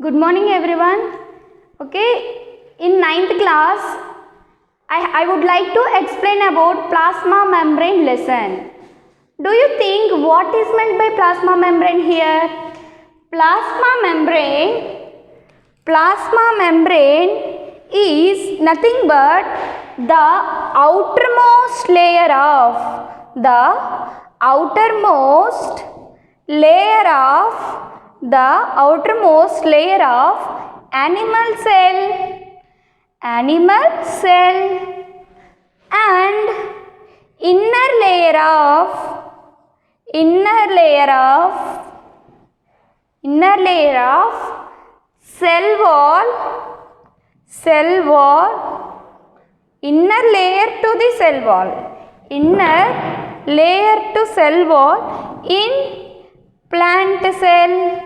Good morning everyone. Okay, in ninth class I would like to explain about plasma membrane lesson. Do you think what is meant by plasma membrane here? Plasma membrane Plasma membrane is nothing but the outermost layer of the outermost layer of animal cell and inner layer of cell wall inner layer to cell wall in plant cell.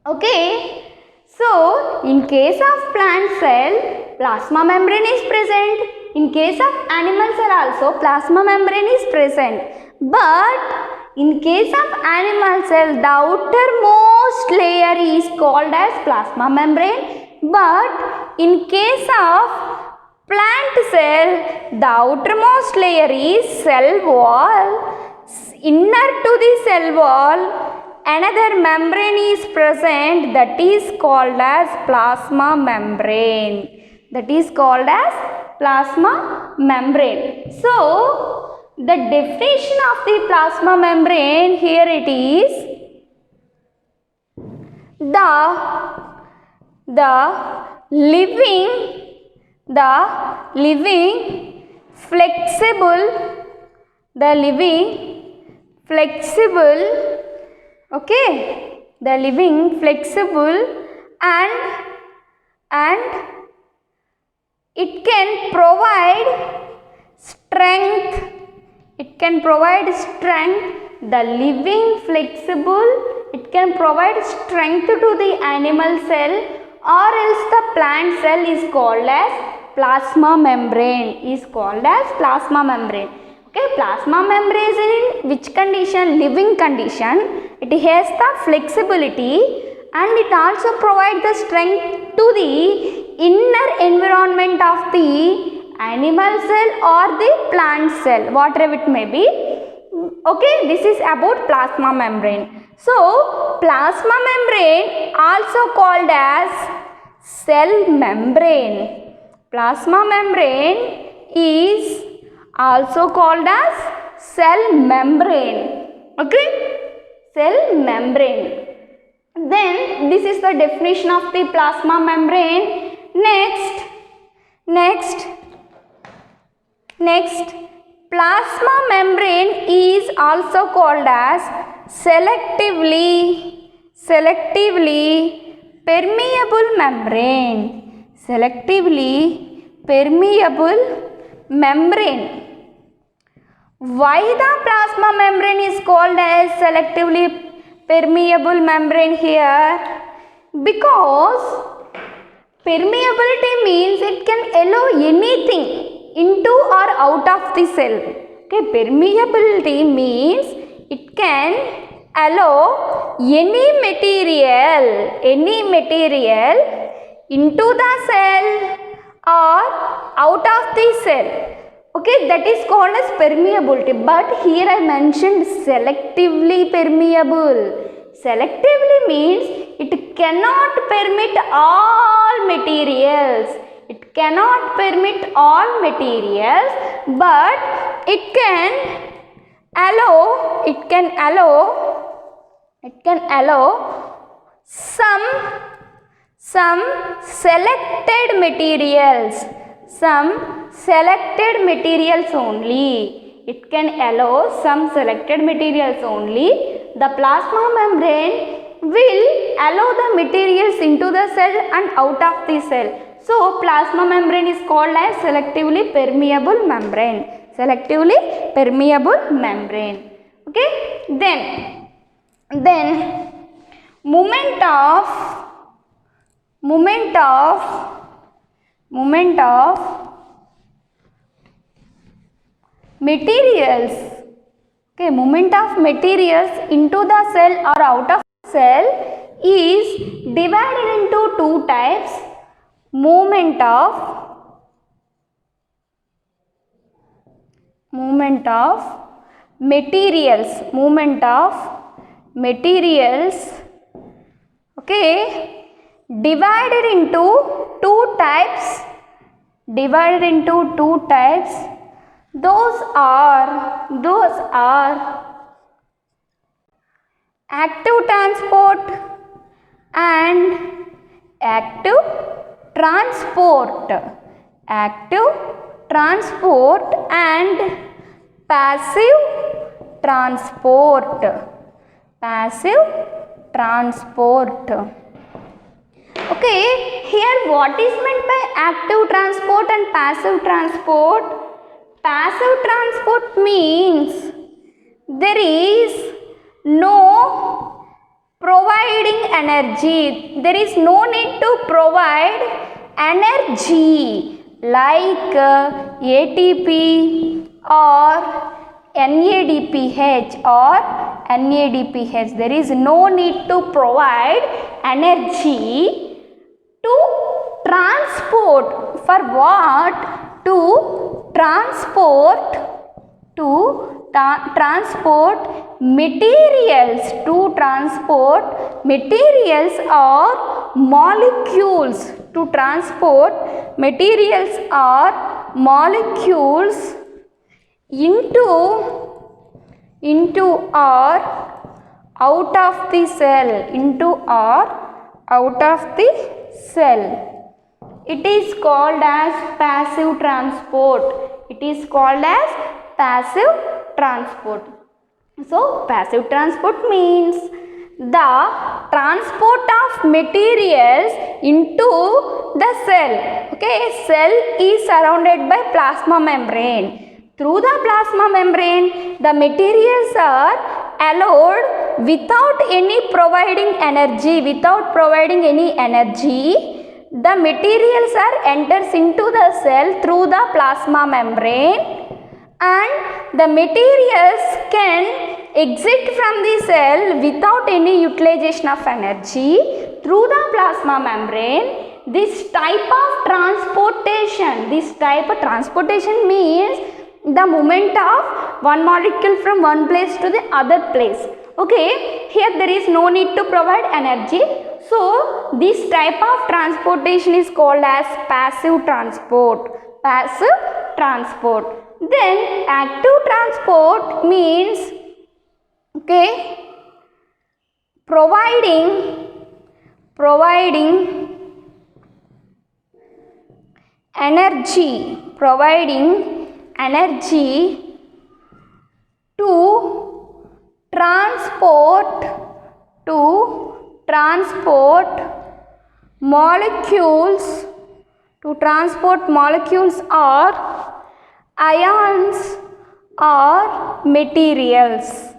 Okay, so in case of plant cell plasma membrane is present, in case of animal cell also plasma membrane is present, but in case of animal cell the outermost layer is called as plasma membrane, but in case of plant cell the outermost layer is cell wall. Inner to the cell wall another membrane is present, that is called as plasma membrane. So the definition of the plasma membrane, here it is: the living flexible and it can provide strength. The living flexible, it can provide strength to the animal cell or else the plant cell is called as plasma membrane. Okay, plasma membrane is in which condition? Living condition. It has the flexibility and it also provides the strength to the inner environment of the animal cell or the plant cell, whatever it may be. Okay, this is about plasma membrane. So plasma membrane also called as cell membrane. Plasma membrane is also called as cell membrane. Okay, cell membrane. Then this is the definition of the plasma membrane. Next, plasma membrane is also called as selectively permeable membrane. Why the plasma membrane is called as selectively permeable membrane here? Because permeability means it can allow anything into or out of the cell. Okay, permeability means it can allow any material into the cell or out of the cell. Okay, that is called as permeability, but here I mentioned selectively permeable. Selectively means it cannot permit all materials. But it can allow some selected materials only. It can allow some selected materials only. The plasma membrane will allow the materials into the cell and out of the cell. So plasma membrane is called as selectively permeable membrane. Okay, then moment of materials. Okay, movement of materials into the cell or out of cell is divided into two types: movement of materials, okay, divided into two types. Those are active transport and passive transport. Okay, here what is meant by active transport and passive transport? Passive transport means there is no providing energy. There is no need to provide energy like ATP or NADPH There is no need to provide energy to transport. For what? To transport materials. Or molecules. Into or out of the cell. It is called as passive transport. So passive transport means the transport of materials into the cell. Okay, cell is surrounded by plasma membrane. Through the plasma membrane, the materials are allowed without providing any energy. The materials are enters into the cell through the plasma membrane, and the materials can exit from the cell without any utilization of energy through the plasma membrane. This type of transportation means the movement of one molecule from one place to the other place. Okay, here there is no need to provide energy. So this type of transportation is called as passive transport. Then active transport means, okay, providing energy to transport molecules or ions or materials.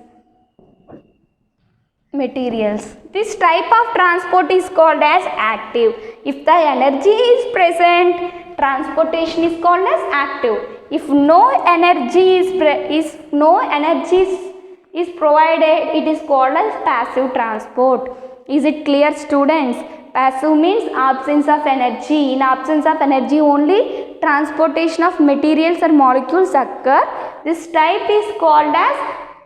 This type of transport is called as active. If the energy is present, transportation is called as active. If no energy is provided, it is called as passive transport. Is it clear, students? Passive means absence of energy. In absence of energy only transportation of materials or molecules occur. This type is called as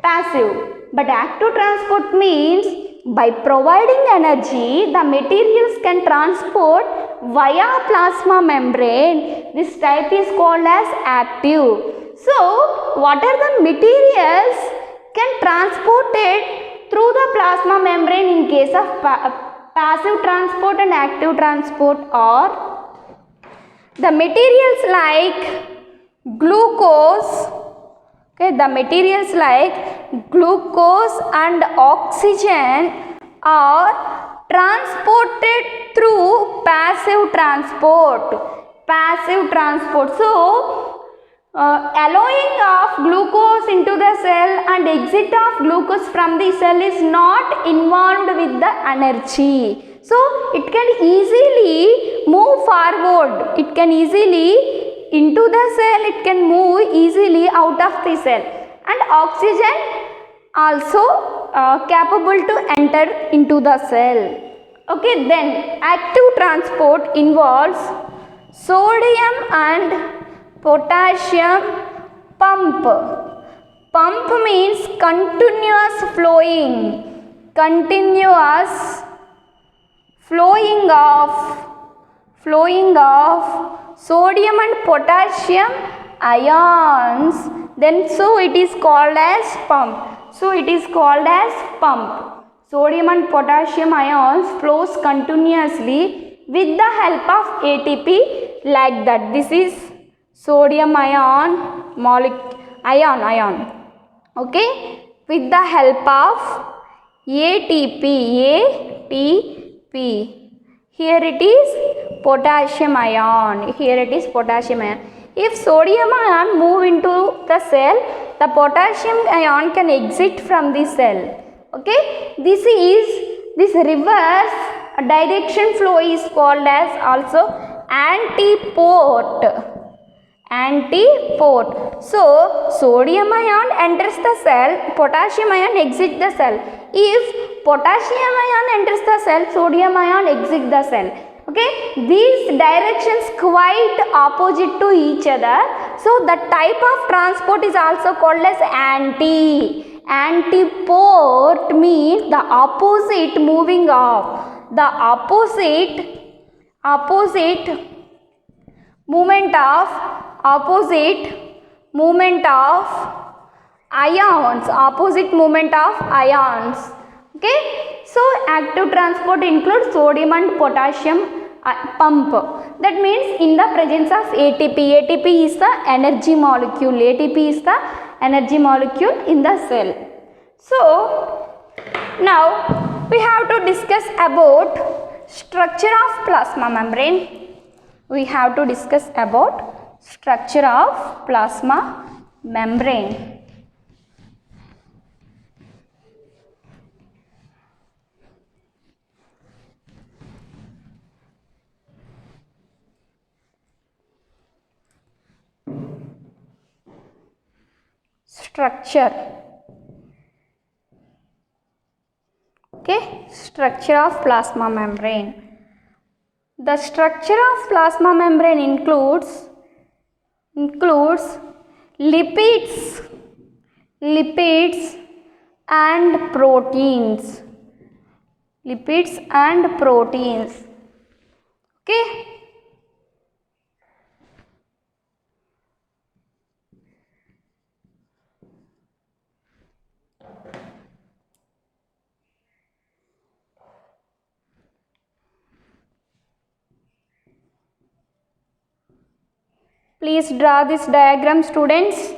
passive. But active transport means by providing energy, the materials can transport via plasma membrane. This type is called as active. So, what are the materials can transported through the plasma membrane in case of passive transport and active transport? Or the materials like glucose, okay, the materials like glucose and oxygen are transported through passive transport. So allowing of glucose into the cell and exit of glucose from the cell is not involved with the energy. So it can easily move forward. It can easily into the cell. It can move easily out of the cell. And oxygen also capable to enter into the cell. Okay, then active transport involves sodium and potassium pump. Pump means continuous flowing of sodium and potassium ions, then so it is called as pump. Sodium and potassium ions flows continuously with the help of ATP, like that. This is sodium ion ion. Okay, with the help of ATP. Here it is potassium ion. If sodium ion move into the cell, the potassium ion can exit from the cell. Okay, this reverse direction flow is called as also antiport. So sodium ion enters the cell, potassium ion exits the cell. If potassium ion enters the cell, sodium ion exits the cell. Okay, these directions quite opposite to each other, so the type of transport is also called as antiport. Means the opposite moving of, the opposite movement of ions. Okay, so active transport includes sodium and potassium pump. That means in the presence of ATP is the energy molecule. In the cell. So now we have to discuss about structure of plasma membrane. Structure of plasma membrane. The structure of plasma membrane includes lipids and proteins. Okay, please draw this diagram, students.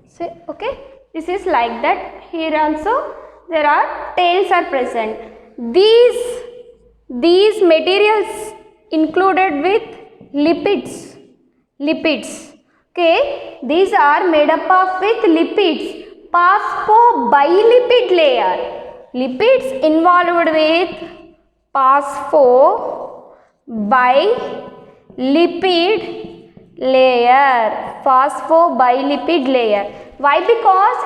So, okay, this is like that. Here also there are tails are present. These materials included with lipids. Okay, these are made up of with lipids. Phosphobilipid layer. Lipids involved with phosphobilipid layer. Why? Because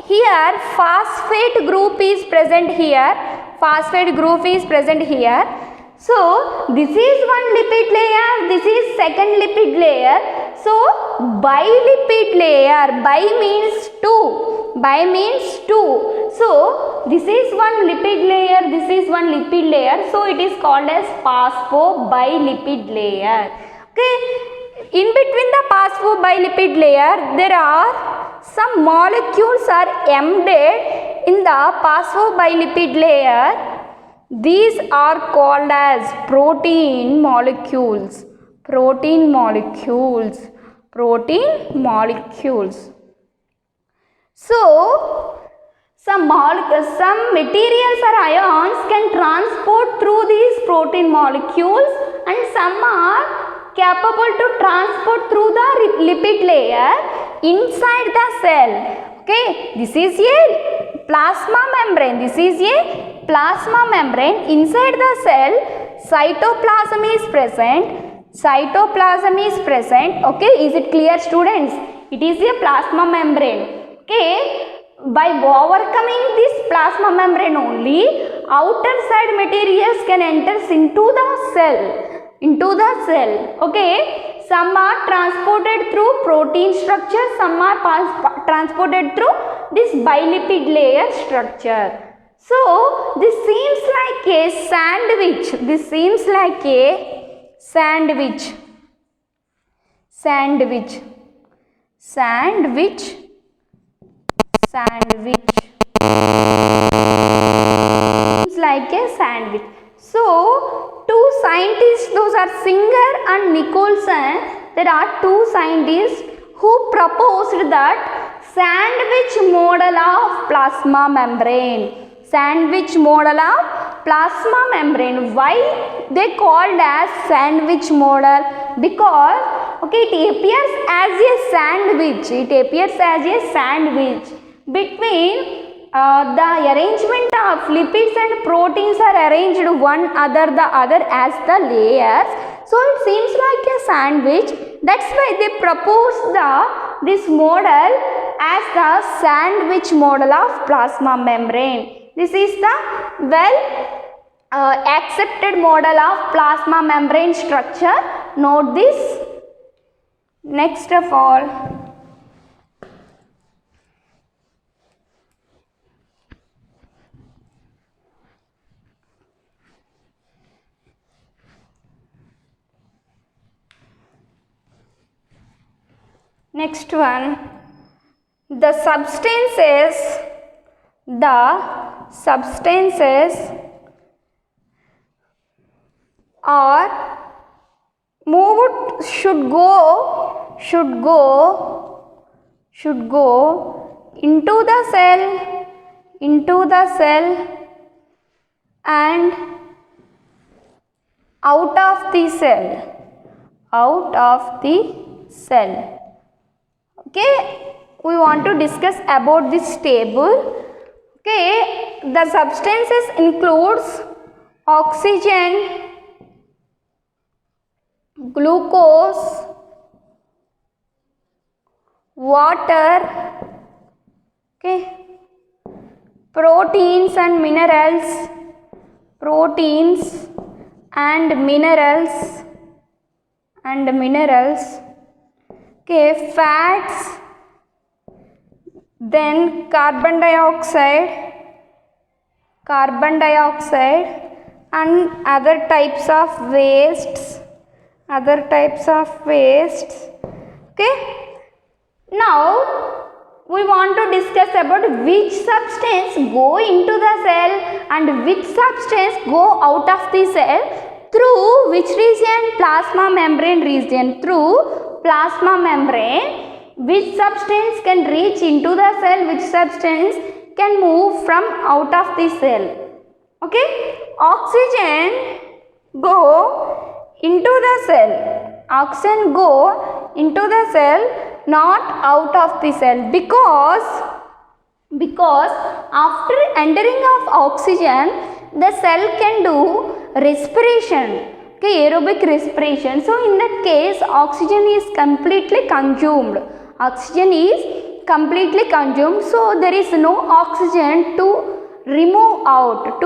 here phosphate group is present here. So this is one lipid layer, this is second lipid layer. So bilipid layer, bi means two. Bi means two. So this is one lipid layer, this is one lipid layer. So it is called as phosphobilipid layer. Okay. In between the phosphobilipid layer, there are some molecules are embedded in the phosphobilipid layer. These are called as protein molecules. Protein molecules. Protein molecules. So, some materials or ions can transport through these protein molecules, and some are capable to transport through the lipid layer inside the cell. Okay, this is a plasma membrane. This is a plasma membrane. Inside the cell, cytoplasm is present. Cytoplasm is present. Okay, is it clear, students? It is a plasma membrane. Okay, by overcoming this plasma membrane only, outer side materials can enter into the cell. Okay, some are transported through protein structure, some are transported through this bilipid layer structure. So this seems like a sandwich. This seems like a sandwich. Sandwich. Sandwich. Sandwich. Seems like a sandwich. So two scientists, those are Singer and Nicholson. There are two scientists who proposed that sandwich model of plasma membrane. Sandwich model of plasma membrane. Why they called as sandwich model? Because okay, it appears as a sandwich. It appears as a sandwich between the arrangement of lipids and proteins are arranged one other the other as the layers. So it seems like a sandwich. That's why they proposed this model as the sandwich model of plasma membrane. This is the well accepted model of plasma membrane structure. Note this. Next of all, next one, the substances are moved should go into the cell and out of the cell. Okay, we want to discuss about this table. Okay, the substances includes oxygen, glucose, water, okay, proteins and minerals, okay, fats, then carbon dioxide and other types of wastes. Okay, now we want to discuss about which substance go into the cell and which substance go out of the cell through which region? Plasma membrane region. Through plasma membrane, which substance can reach into the cell, which substance can move from out of the cell. Okay, oxygen go into the cell. Oxygen go into the cell, not out of the cell, because after entering of oxygen, the cell can do respiration. Okay, aerobic respiration. So in that case, oxygen is completely consumed. So there is no oxygen to remove out.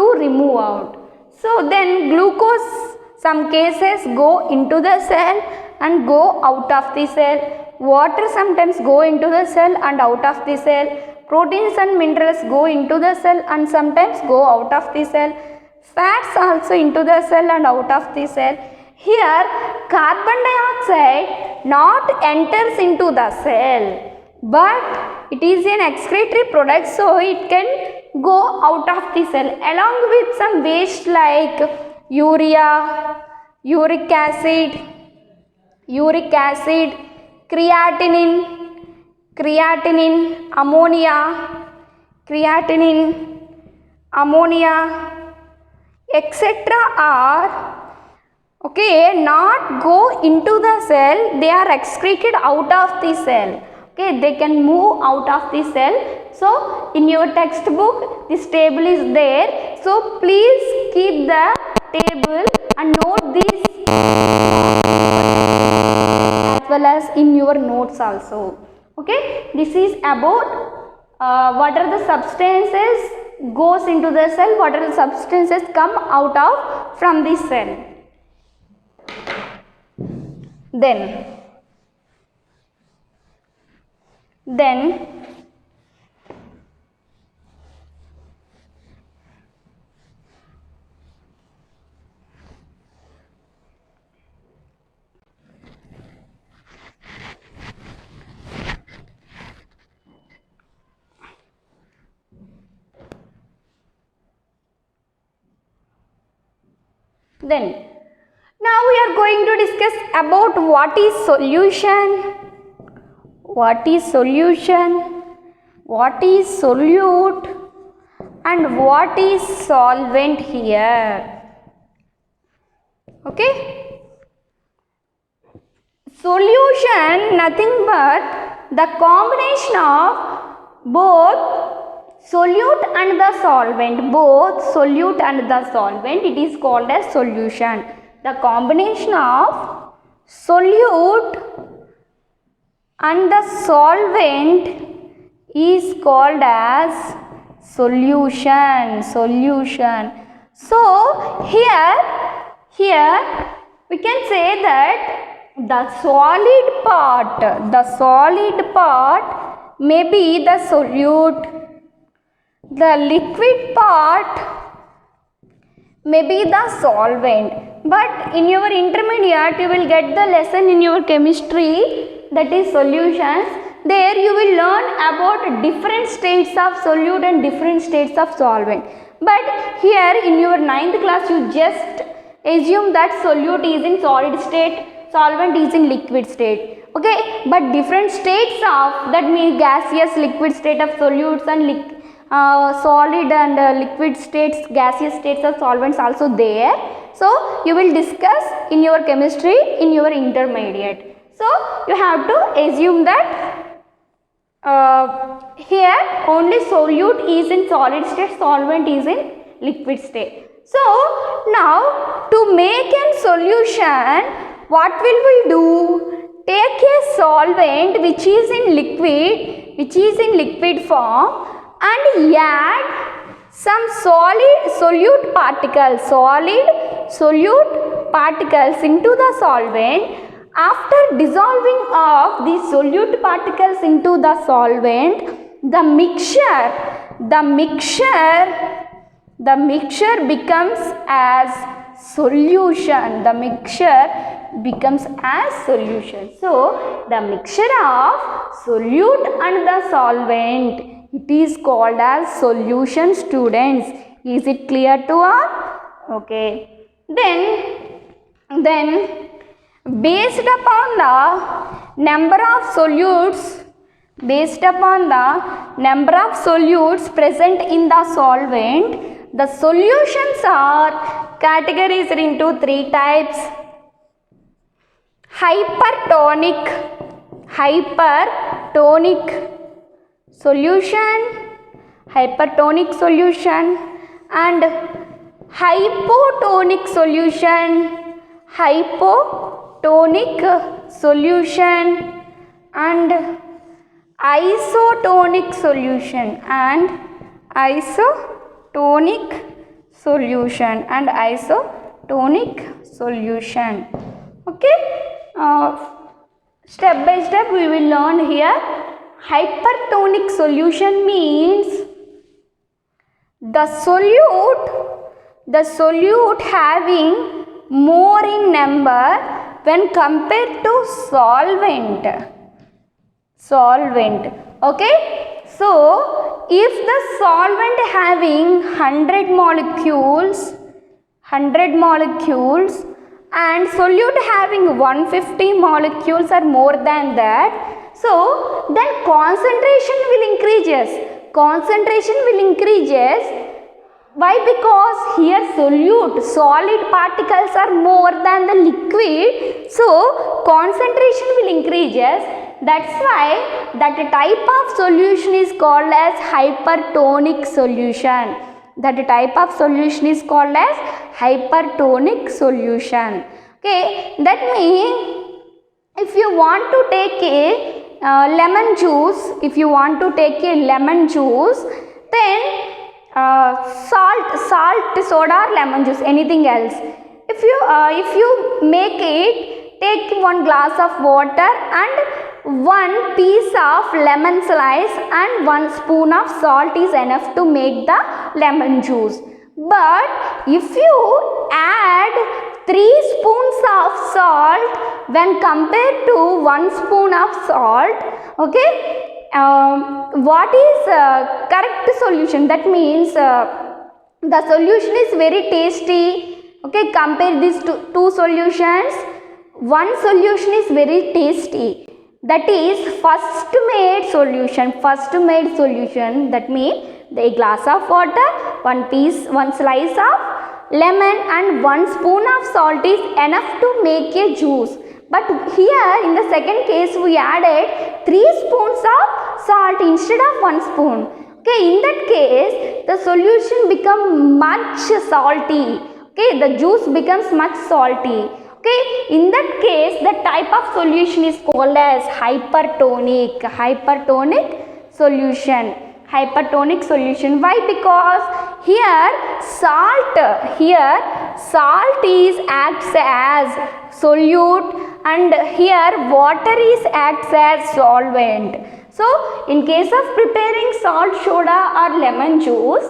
So then glucose, some cases go into the cell and go out of the cell. Water sometimes go into the cell and out of the cell. Proteins and minerals go into the cell and sometimes go out of the cell. Fats also into the cell and out of the cell. Here carbon dioxide not enters into the cell, but it is an excretory product, so it can go out of the cell along with some waste like urea, uric acid, creatinine, ammonia, etc. are not go into the cell, they are excreted out of the cell. Okay, they can move out of the cell. So in your textbook this table is there, so please keep the table and note this as well as in your notes also. Okay, this is about what are the substances goes into the cell, what are the substances come out of from the cell. Then now we are going to discuss about what is solution, what is solute, and what is solvent here. Okay, solution nothing but the combination of both solute and the solvent, it is called as solution. The combination of solute and the solvent is called as solution. So here we can say that the solid part may be the solute, the liquid part may be the solvent. But in your intermediate you will get the lesson in your chemistry, that is solutions. There you will learn about different states of solute and different states of solvent. But here in your 9th class you just assume that solute is in solid state, solvent is in liquid state. Okay, but different states of, that means gaseous liquid state of solutes and solid and liquid states, gaseous states of solvents also there. So you will discuss in your chemistry in your intermediate. So you have to assume that here only solute is in solid state, solvent is in liquid state. So now to make a solution, what will we do? Take a solvent which is in liquid form and add some solute particles into the solvent. After dissolving of the solute particles into the solvent, the mixture becomes as solution. So the mixture of solute and the solvent, it is called as solution, students. Is it clear to all? Okay. Then based upon the number of solutes present in the solvent, the solutions are categorized into 3 types: hypertonic solution, and hypotonic solution, and isotonic solution. Okay, step by step we will learn here hypertonic solution means the solute having more in number when compared to solvent. Okay, so if the solvent having 100 molecules and solute having 150 molecules or more than that, so then concentration will increases. Why? Because here solid particles are more than the liquid, so concentration will increases. That's why that type of solution is called as hypertonic solution. Okay, that means if you want to take a lemon juice, then salt, soda or lemon juice, anything else. If you make it, take 1 glass of water and 1 piece of lemon slice and 1 spoon of salt is enough to make the lemon juice. But if you add 3 spoons of salt when compared to 1 spoon of salt, okay, what is correct solution? That means the solution is very tasty. Okay, compare these two solutions. One solution is very tasty, that is first made solution. That means a glass of water, 1 slice of lemon and 1 spoon of salt is enough to make a juice. But here in the second case we added 3 spoons of salt instead of 1 spoon. Okay, in that case the solution becomes much salty. Okay, the juice becomes much salty. Okay, in that case the type of solution is called as hypertonic solution. Why? Because here salt is acts as solute and here water is acts as solvent. So in case of preparing salt soda or lemon juice,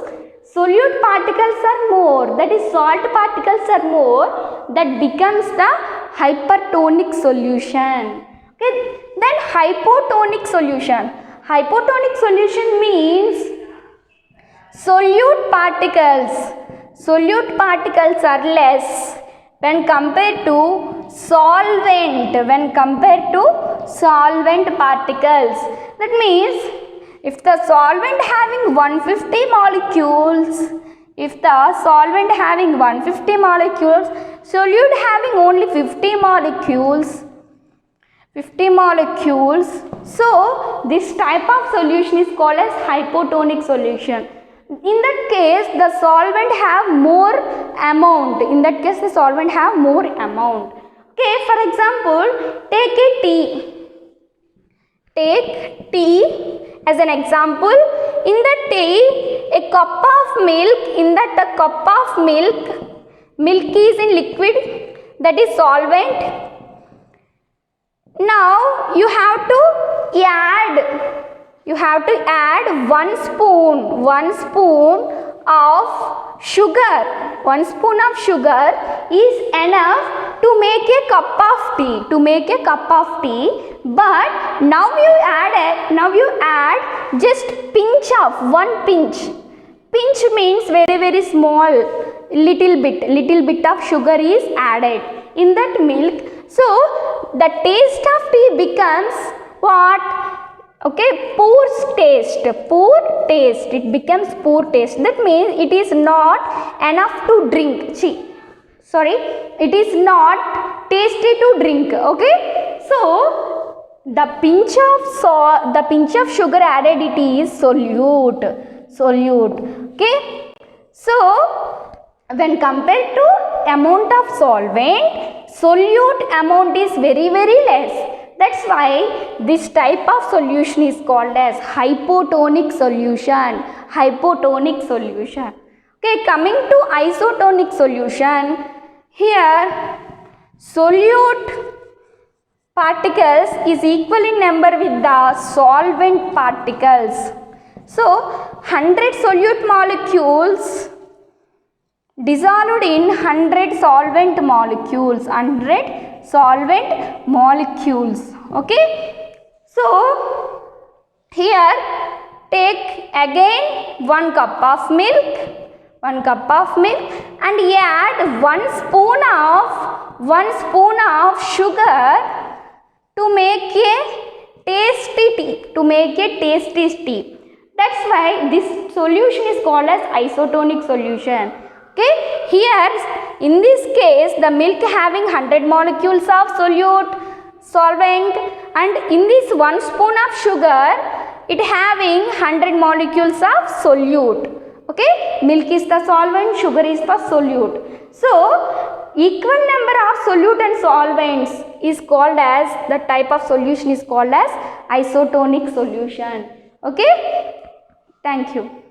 solute particles are more, that is salt particles are more, that becomes the hypertonic solution. Okay, then hypotonic solution means solute particles are less when compared to solvent particles. That means if the solvent having 150 molecules, solute having only 50 molecules, so this type of solution is called as hypotonic solution. In that case the solvent have more amount. Okay, for example, take tea as an example. In the tea, a cup of milk is in liquid, that is solvent. Now you have to add 1 spoon of sugar. 1 spoon of sugar is enough to make a cup of tea. But now you add just one pinch. Pinch means very, very small, little bit of sugar is added in that milk. So the taste of tea becomes what? Okay, poor taste. It becomes poor taste. That means it is not enough to drink. It is not tasty to drink. Okay, so the pinch of sugar added, it is solute. Okay, so when compared to amount of solvent, solute amount is very, very less. That's why this type of solution is called as hypotonic solution. Okay, coming to isotonic solution, here solute particles is equal in number with the solvent particles. So 100 solute molecules dissolved in 100 solvent molecules, 100 solvent molecules. Okay, so here take again 1 cup of milk, 1 cup of milk, and add 1 spoon of sugar to make a tasty tea, to make a tasty tea. That's why this solution is called as isotonic solution. Okay, here in this case the milk having 100 molecules of solvent, and in this 1 spoon of sugar it having 100 molecules of solute. Okay, milk is the solvent, sugar is the solute. So equal number of solute and solvents is called as, the type of solution is called as isotonic solution. Okay, thank you.